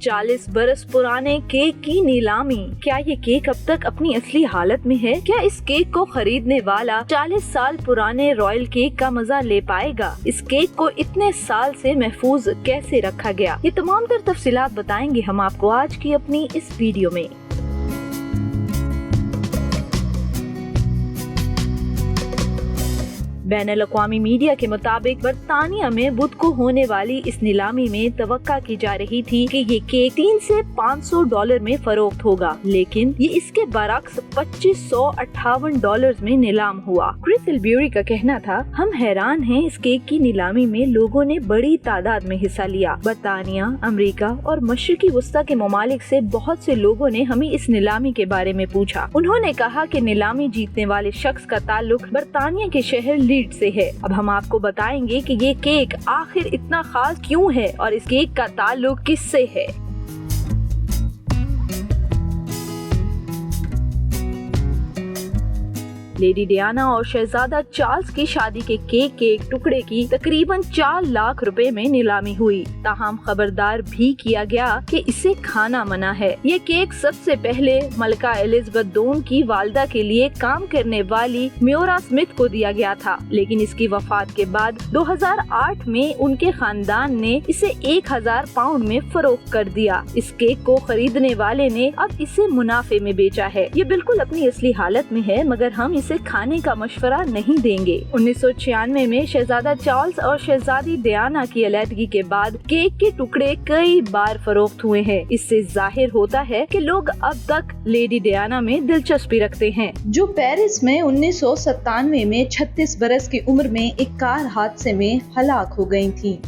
40 बरस पुराने केक की नीलामी। क्या ये केक अब तक अपनी असली हालत में है? क्या इस केक को खरीदने वाला 40 साल पुराने रॉयल केक का मजा ले पाएगा? इस केक को इतने साल से महफूज कैसे रखा गया? ये तमाम तर तफसीलात बताएंगे हम आपको आज की अपनी इस वीडियो में। बैनुल-अक़वामी मीडिया के मुताबिक बरतानिया में बुध को होने वाली इस नीलामी में तवक्का की जा रही थी कि ये केक 3 से $500 में फरोख्त होगा, लेकिन ये इसके बरक्स $2558 में नीलाम हुआ। क्रिस एल्ब्यूरी का कहना था, हम हैरान हैं, इस केक की नीलामी में लोगों ने बड़ी तादाद में हिस्सा लिया। बरतानिया, अमेरिका और मशरिकी वस्ता के ममालिक से बहुत से लोगों ने हमें इस नीलामी के बारे में पूछा। उन्होंने कहा कि नीलामी जीतने वाले शख्स का ताल्लुक बरतानिया के शहर से है। अब हम आपको बताएंगे कि ये केक आखिर इतना खास क्यों है और इस केक का ताल्लुक किससे है। लेडी डियाना और शहजादा चार्ल्स की शादी के केक के एक टुकड़े की तकरीबन 4 लाख रुपए में नीलामी हुई। ताहम खबरदार भी किया गया कि इसे खाना मना है। ये केक सबसे पहले मलका एलिजाबेथ दोम की वालदा के लिए काम करने वाली म्योरा स्मिथ को दिया गया था, लेकिन इसकी वफात के बाद 2008 में उनके खानदान ने इसे 1000 पाउंड में फरोख्त कर दिया। इस केक को खरीदने वाले ने अब इसे मुनाफे में बेचा है। ये बिल्कुल अपनी असली हालत में है, मगर हम इसे खाने का मशवरा नहीं देंगे। 1996 में शहजादा चार्ल्स और शहजादी डियाना की अलैदगी के बाद केक के टुकड़े कई बार फरोख्त हुए हैं। इससे जाहिर होता है कि लोग अब तक लेडी डियाना में दिलचस्पी रखते हैं, जो पेरिस में 1997 में 36 बरस की उम्र में एक कार हादसे में हलाक हो गयी थी।